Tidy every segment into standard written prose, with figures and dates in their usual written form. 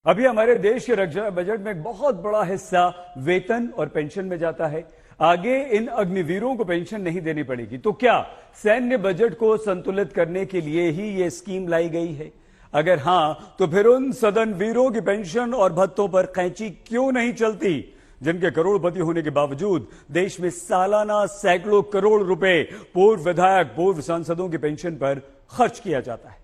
अभी हमारे देश के रक्षा बजट में एक बहुत बड़ा हिस्सा वेतन और पेंशन में जाता है। आगे इन अग्निवीरों को पेंशन नहीं देनी पड़ेगी, तो क्या सैन्य बजट को संतुलित करने के लिए ही यह स्कीम लाई गई है? अगर हां, तो फिर उन सदन वीरों की पेंशन और भत्तों पर कैंची क्यों नहीं चलती, जिनके करोड़पति होने के बावजूद देश में सालाना सैकड़ों करोड़ रुपए पूर्व विधायक, पूर्व सांसदों की पेंशन पर खर्च किया जाता है।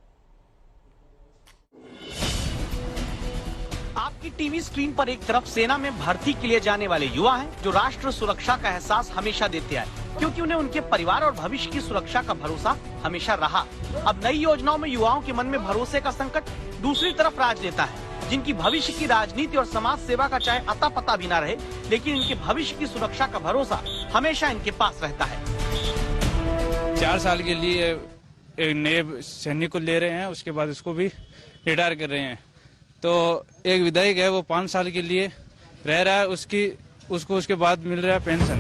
आपकी टीवी स्क्रीन पर एक तरफ सेना में भर्ती के लिए जाने वाले युवा हैं, जो राष्ट्र सुरक्षा का एहसास हमेशा देते आए, क्योंकि उन्हें उनके परिवार और भविष्य की सुरक्षा का भरोसा हमेशा रहा। अब नई योजनाओं में युवाओं के मन में भरोसे का संकट दूसरी तरफ राजनेता है, जिनकी भविष्य की राजनीति और समाज सेवा का चाहे अता पता भी न रहे, लेकिन इनके भविष्य की सुरक्षा का भरोसा हमेशा इनके पास रहता है। 4 साल के लिए एक नए सैनिक को ले रहे हैं, उसके बाद इसको भी रिटायर कर रहे हैं। तो एक विधायक है, वो 5 साल के लिए रह रहा है, उसको उसके बाद मिल रहा है पेंशन।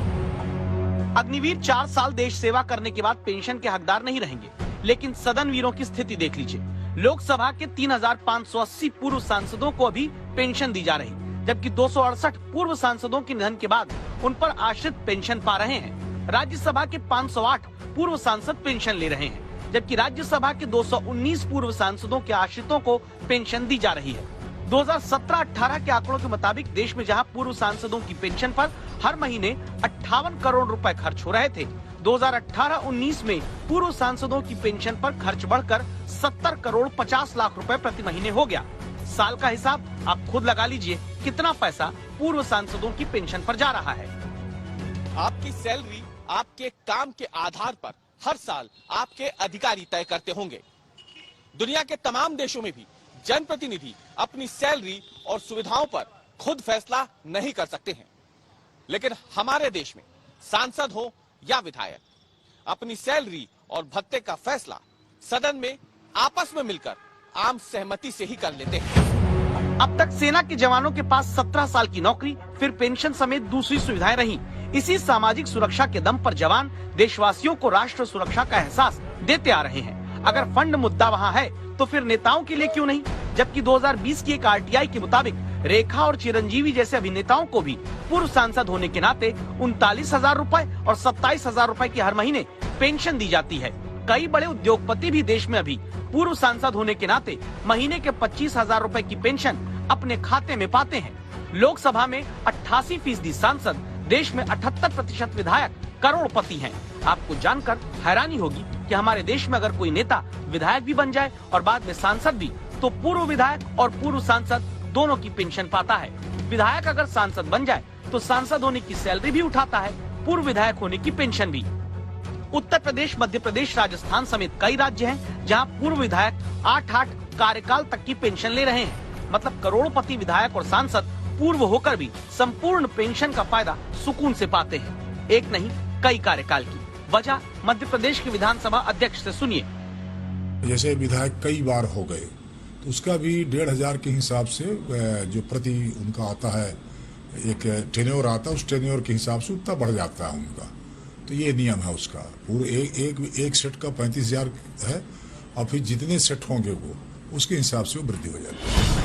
अग्निवीर 4 साल देश सेवा करने के बाद पेंशन के हकदार नहीं रहेंगे, लेकिन सदन वीरों की स्थिति देख लीजिए। लोकसभा के 3580 पूर्व सांसदों को अभी पेंशन दी जा रही, जबकि 268 पूर्व सांसदों के निधन के बाद उन पर आश्रित पेंशन पा रहे हैं। राज्यसभा के 508 पूर्व सांसद पेंशन ले रहे हैं, जबकि राज्यसभा के 219 पूर्व सांसदों के आश्रितों को पेंशन दी जा रही है। 2017-18 के आंकड़ों के मुताबिक देश में जहां पूर्व सांसदों की पेंशन पर हर महीने 58 करोड़ रुपए खर्च हो रहे थे, 2018-19 में पूर्व सांसदों की पेंशन पर खर्च बढ़कर 70 करोड़ 50 लाख रुपए प्रति महीने हो गया। साल का हिसाब आप खुद लगा लीजिए, कितना पैसा पूर्व सांसदों की पेंशन पर जा रहा है। आपकी सैलरी आपके काम के आधार पर हर साल आपके अधिकारी तय करते होंगे। दुनिया के तमाम देशों में भी जनप्रतिनिधि अपनी सैलरी और सुविधाओं पर खुद फैसला नहीं कर सकते हैं, लेकिन हमारे देश में सांसद हो या विधायक अपनी सैलरी और भत्ते का फैसला सदन में आपस में मिलकर आम सहमति से ही कर लेते हैं। अब तक सेना के जवानों के पास 17 साल की नौकरी, फिर पेंशन समेत दूसरी सुविधाएं रही। इसी सामाजिक सुरक्षा के दम पर जवान देशवासियों को राष्ट्र सुरक्षा का एहसास देते आ रहे हैं। अगर फंड मुद्दा वहाँ है, तो फिर नेताओं के लिए क्यों नहीं? जबकि 2020 की एक आरटीआई के मुताबिक रेखा और चिरंजीवी जैसे अभिनेताओं को भी पूर्व सांसद होने के नाते 39,000 रुपए और 27,000 रुपए की हर महीने पेंशन दी जाती है। कई बड़े उद्योगपति भी देश में अभी पूर्व सांसद होने के नाते महीने के 25,000 रुपए की पेंशन अपने खाते में पाते हैं। लोकसभा में 88% सांसद, देश में 78% विधायक करोड़पति हैं। आपको जानकर हैरानी होगी कि हमारे देश में अगर कोई नेता विधायक भी बन जाए और बाद में सांसद भी, तो पूर्व विधायक और पूर्व सांसद दोनों की पेंशन पाता है। विधायक अगर सांसद बन जाए तो सांसद होने की सैलरी भी उठाता है, पूर्व विधायक होने की पेंशन भी। उत्तर प्रदेश, मध्य प्रदेश, राजस्थान समेत कई राज्य हैं जहां पूर्व विधायक 8 कार्यकाल तक की पेंशन ले रहे हैं। मतलब करोड़पति विधायक और सांसद पूर्व होकर भी संपूर्ण पेंशन का फायदा सुकून से पाते हैं। एक नहीं, कई कार्यकाल की वजह मध्य प्रदेश के विधानसभा अध्यक्ष से सुनिए। जैसे विधायक कई बार हो गए, तो उसका भी 1,500 के हिसाब से जो प्रति उनका आता है, एक टेन्योर आता है, उस टेन्योर के हिसाब से उतना बढ़ जाता है उनका। तो ये नियम है उसका। पूरे एक सेट का 35,000 है, और फिर जितने सेट होंगे वो उसके हिसाब से वो वृद्धि हो जाती है।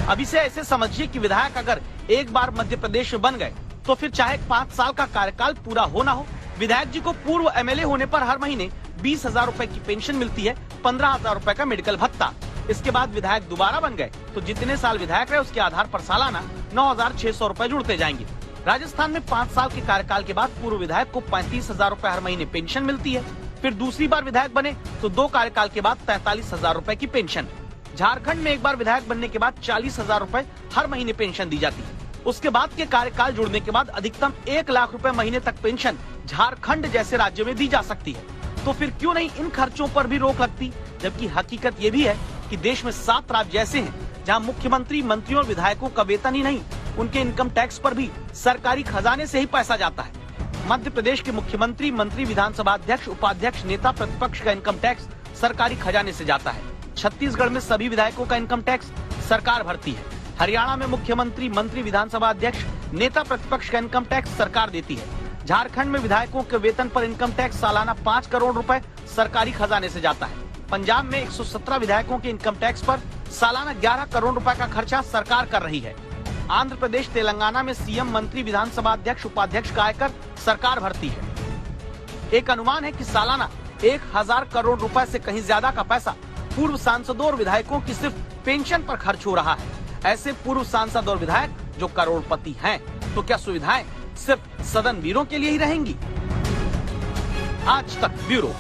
अभी से ऐसे समझिए कि विधायक अगर एक बार मध्य प्रदेश में बन गए, तो फिर चाहे 5 साल का कार्यकाल पूरा हो ना हो, विधायक जी को पूर्व एमएलए होने पर हर महीने 20,000 रुपए की पेंशन मिलती है, 15,000 रुपए का मेडिकल भत्ता। इसके बाद विधायक दोबारा बन गए तो जितने साल विधायक रहे उसके आधार पर सालाना 9,600 रुपए जुड़ते जाएंगे। राजस्थान में 5 साल के कार्यकाल के बाद पूर्व विधायक को 35,000 रुपए हर महीने पेंशन मिलती है। फिर दूसरी बार विधायक बने तो 2 कार्यकाल के बाद 43,000 रुपए की पेंशन। झारखंड में एक बार विधायक बनने के बाद 40,000 रुपए हर महीने पेंशन दी जाती है। उसके बाद के कार्यकाल जुड़ने के बाद अधिकतम 1 लाख रुपए महीने तक पेंशन झारखंड जैसे राज्यों में दी जा सकती है। तो फिर क्यों नहीं इन खर्चों पर भी रोक लगती? जबकि हकीकत ये भी है कि देश में 7 राज्य ऐसे हैं जहां मुख्यमंत्री, मंत्रियों और विधायकों का वेतन ही नहीं, उनके इनकम टैक्स पर भी सरकारी खजाने से ही पैसा जाता है। मध्य प्रदेश के मुख्यमंत्री, मंत्री, विधानसभा अध्यक्ष, उपाध्यक्ष, नेता प्रतिपक्ष का इनकम टैक्स सरकारी खजाने से जाता है। छत्तीसगढ़ में सभी विधायकों का इनकम टैक्स सरकार भरती है। हरियाणा में मुख्यमंत्री, मंत्री, विधानसभा अध्यक्ष, नेता प्रतिपक्ष का इनकम टैक्स सरकार देती है। झारखंड में विधायकों के वेतन पर इनकम टैक्स सालाना 5 करोड़ रुपए सरकारी खजाने से जाता है। पंजाब में 117 विधायकों के इनकम टैक्स पर सालाना 11 करोड़ रुपए का खर्चा सरकार कर रही है। आंध्र प्रदेश, तेलंगाना में सीएम, मंत्री, विधानसभा अध्यक्ष, उपाध्यक्ष का आयकर सरकार भरती है। एक अनुमान है कि सालाना 1000 करोड़ रुपए से कहीं ज्यादा का पैसा पूर्व सांसदों और विधायकों की सिर्फ पेंशन पर खर्च हो रहा है। ऐसे पूर्व सांसद और विधायक जो करोड़पति हैं, तो क्या सुविधाएं सिर्फ सदन वीरों के लिए ही रहेंगी? आज तक ब्यूरो।